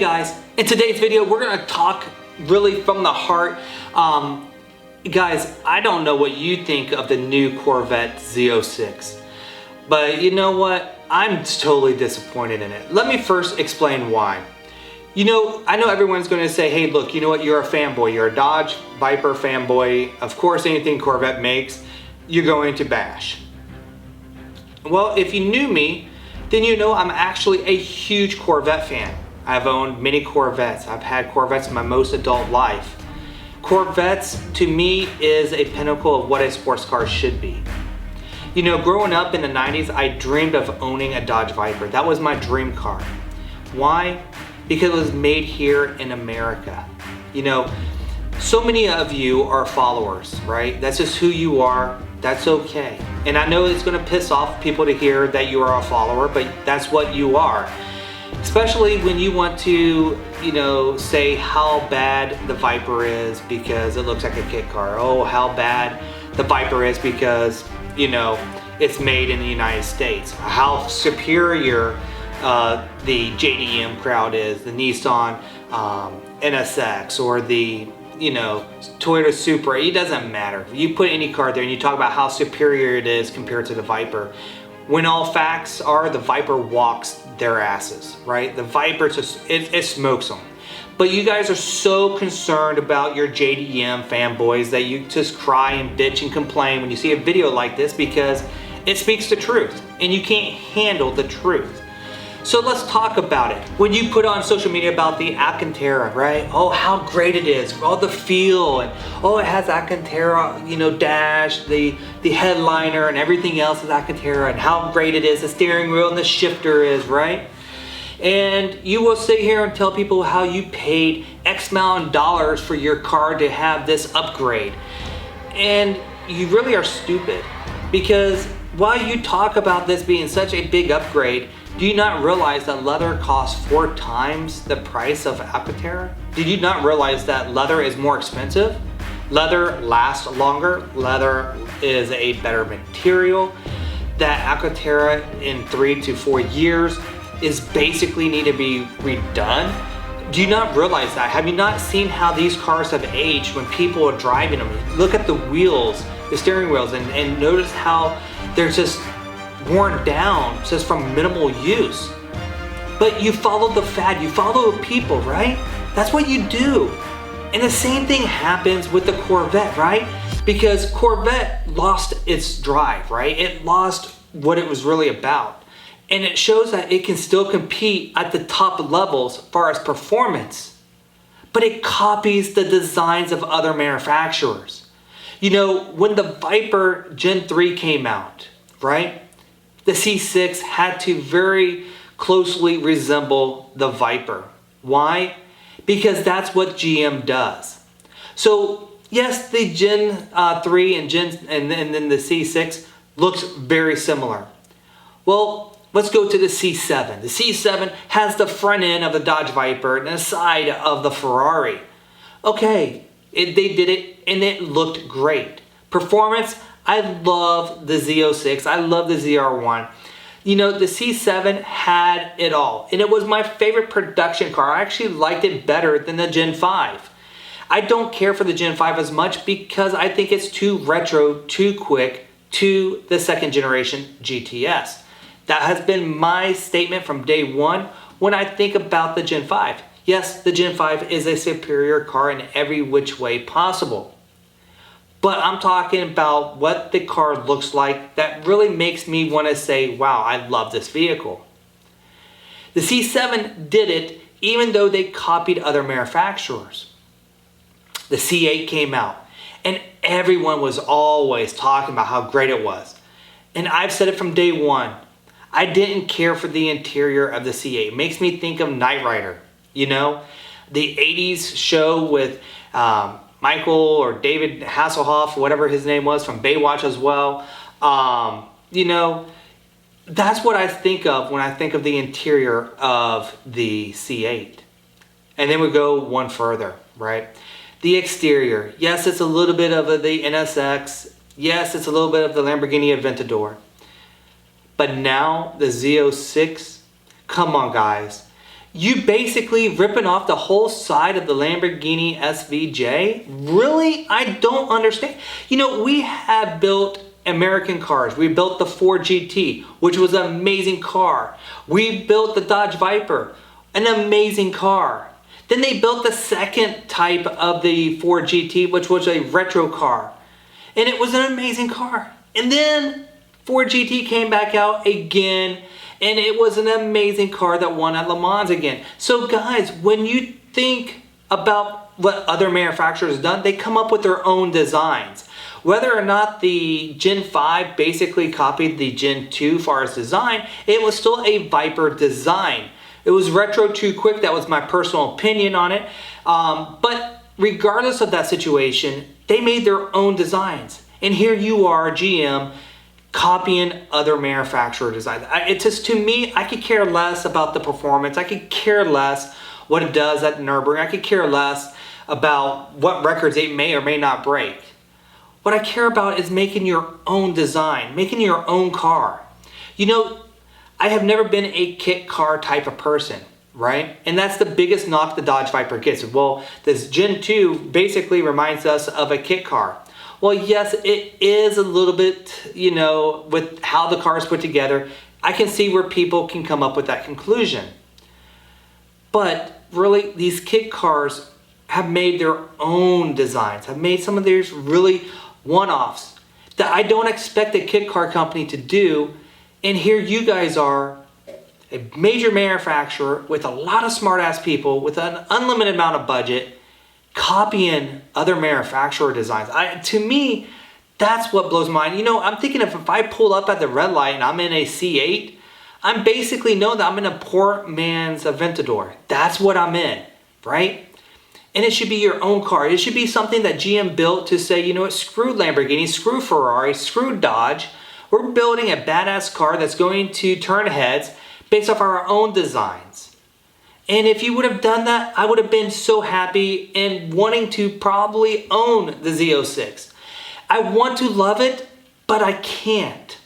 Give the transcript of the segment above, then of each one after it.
guys, in today's video we're going to talk really from the heart. Guys, I don't know what you think of the new Corvette Z06, but you know what? I'm totally disappointed in it. Let me first explain why. You know, I know everyone's going to say, hey, look, you know what? You're a fanboy. You're a Dodge Viper fanboy. Of course, anything Corvette makes, you're going to bash. Well, if you knew me, then you know I'm actually a huge Corvette fan. I've owned many Corvettes. I've had Corvettes in my most adult life. Corvettes, to me, is a pinnacle of what a sports car should be. You know, growing up in the 90s, I dreamed of owning a Dodge Viper. That was my dream car. Why? Because it was made here in America. You know, so many of you are followers, right? That's just who you are. That's okay. And I know it's gonna piss off people to hear that you are a follower, but that's what you are. Especially when you want to, you know, say how bad the Viper is because it looks like a kit car. Oh, how bad the Viper is because, you know, it's made in the United States. How superior the JDM crowd is, the Nissan NSX or the, you know, Toyota Supra. It doesn't matter. You put any car there and you talk about how superior it is compared to the Viper. When all facts are, the Viper walks their asses, right? The Viper just, it smokes them. But you guys are so concerned about your JDM fanboys that you just cry and bitch and complain when you see a video like this because it speaks the truth and you can't handle the truth. So let's talk about it. When you put on social media about the Alcantara, right? Oh, how great it is. Oh, the feel, and oh, it has Alcantara, you know, dash, the headliner and everything else is Alcantara, and how great it is, the steering wheel and the shifter is, right? And you will sit here and tell people how you paid X amount of dollars for your car to have this upgrade. And you really are stupid because while you talk about this being such a big upgrade, do you not realize that leather costs 4 times the price of Alcantara? Did you not realize that leather is more expensive? Leather lasts longer. Leather is a better material. That Alcantara in 3 to 4 years is basically need to be redone. Do you not realize that? Have you not seen how these cars have aged when people are driving them? Look at the wheels, the steering wheels, and notice how they're just worn down just from minimal use. But you follow the fad, you follow the people, right? That's what you do. And the same thing happens with the Corvette, right? Because Corvette lost its drive, right? It lost what it was really about. And it shows that it can still compete at the top levels as far as performance, but it copies the designs of other manufacturers. You know, when the Viper Gen 3 came out, right? The C6 had to very closely resemble the Viper. Why? Because that's what GM does. So yes, the Gen 3 and then the C6 looks very similar. Well, let's go to the C7. The C7 has the front end of the Dodge Viper and the side of the Ferrari. Okay, they did it and it looked great. Performance, I love the Z06. I love the ZR1. You know, the C7 had it all. And it was my favorite production car. I actually liked it better than the Gen 5. I don't care for the Gen 5 as much because I think it's too retro, too quick to the second generation GTS. That has been my statement from day one when I think about the Gen 5. Yes, the Gen 5 is a superior car in every which way possible. But I'm talking about what the car looks like that really makes me want to say, wow, I love this vehicle. The C7 did it even though they copied other manufacturers. The C8 came out and everyone was always talking about how great it was. And I've said it from day one. I didn't care for the interior of the C8. It makes me think of Knight Rider, you know? The 80s show with Michael or David Hasselhoff, whatever his name was, from Baywatch as well. You know, that's what I think of when I think of the interior of the C8. And then we go one further, right? The exterior. Yes, it's a little bit of the NSX. Yes, it's a little bit of the Lamborghini Aventador. But now the Z06, come on guys. You basically ripping off the whole side of the Lamborghini SVJ? Really? I don't understand. You know, we have built American cars. We built the Ford GT, which was an amazing car. We built the Dodge Viper, an amazing car. Then they built the second type of the Ford GT, which was a retro car. And it was an amazing car. And then Ford GT came back out again, and it was an amazing car that won at Le Mans again. So guys, when you think about what other manufacturers have done, they come up with their own designs. Whether or not the Gen 5 basically copied the Gen 2 as far as design, it was still a Viper design. It was retro too quick. That was my personal opinion on it. But regardless of that situation, they made their own designs. And here you are, GM, copying other manufacturer designs. It's just, to me, I could care less about the performance. I could care less what it does at Nürburgring. I could care less about what records it may or may not break. What I care about is making your own design, making your own car. You know, I have never been a kit car type of person, right? And that's the biggest knock the Dodge Viper gets. Well, this Gen 2 basically reminds us of a kit car. Well, yes, it is a little bit, you know, with how the car is put together. I can see where people can come up with that conclusion. But really, these kit cars have made their own designs, have made some of theirs really one-offs that I don't expect a kit car company to do. And here you guys are, a major manufacturer with a lot of smart-ass people with an unlimited amount of budget, copying other manufacturer designs. To me, that's what blows my mind. You know, I'm thinking if I pull up at the red light and I'm in a C8, I'm basically know that I'm in a poor man's Aventador. That's what I'm in, right? And it should be your own car. It should be something that GM built to say, you know what, screw Lamborghini, screw Ferrari, screw Dodge. We're building a badass car that's going to turn heads based off our own designs. And if you would have done that, I would have been so happy and wanting to probably own the Z06. I want to love it, but I can't.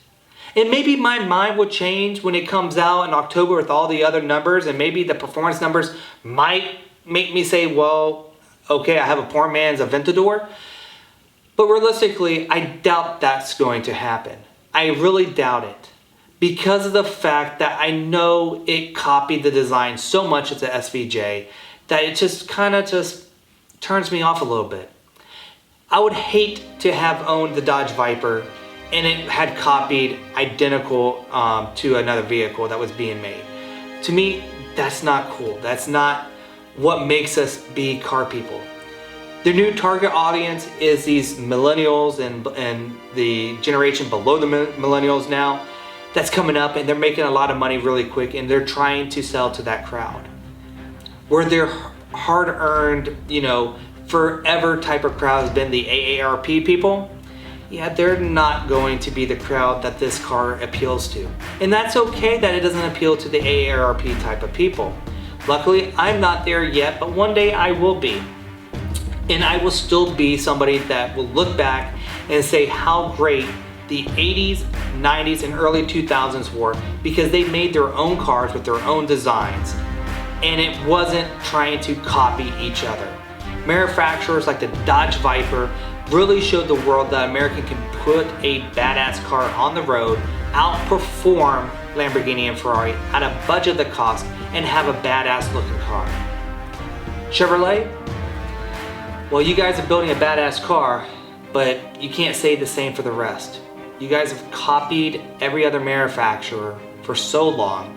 And maybe my mind will change when it comes out in October with all the other numbers, and maybe the performance numbers might make me say, well, okay, I have a poor man's Aventador. But realistically, I doubt that's going to happen. I really doubt it. Because of the fact that I know it copied the design so much as the SVJ that it just kind of just turns me off a little bit. I would hate to have owned the Dodge Viper and it had copied identical to another vehicle that was being made. To me, that's not cool. That's not what makes us be car people. The new target audience is these millennials and the generation below the millennials now. That's coming up, and they're making a lot of money really quick, and they're trying to sell to that crowd. Where their hard-earned, you know, forever type of crowd has been the AARP people, yeah, they're not going to be the crowd that this car appeals to. And that's okay that it doesn't appeal to the AARP type of people. Luckily, I'm not there yet, but one day I will be. And I will still be somebody that will look back and say how great the 80s, 90s, and early 2000s were, because they made their own cars with their own designs, and it wasn't trying to copy each other. Manufacturers like the Dodge Viper really showed the world that America can put a badass car on the road, outperform Lamborghini and Ferrari at a budget that cost, and have a badass looking car. Chevrolet, well, you guys are building a badass car, but you can't say the same for the rest. You guys have copied every other manufacturer for so long,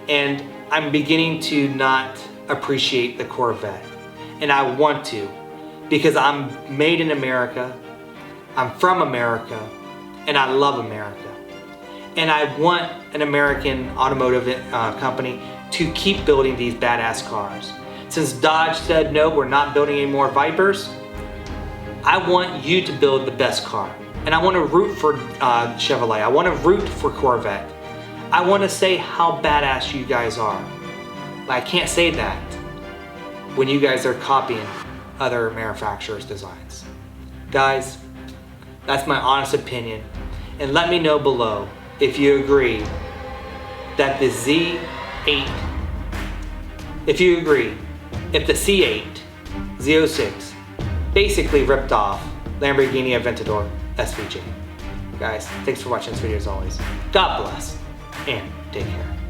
and I'm beginning to not appreciate the Corvette. And I want to, because I'm made in America, I'm from America, and I love America. And I want an American automotive company to keep building these badass cars. Since Dodge said, no, we're not building any more Vipers, I want you to build the best car. And I want to root for Chevrolet. I want to root for Corvette. I want to say how badass you guys are. But I can't say that when you guys are copying other manufacturers' designs. Guys, that's my honest opinion. And let me know below if you agree that the Z8 if you agree if the C8 Z06 basically ripped off Lamborghini Aventador SVJ. Guys, thanks for watching this video as always. God bless and take care.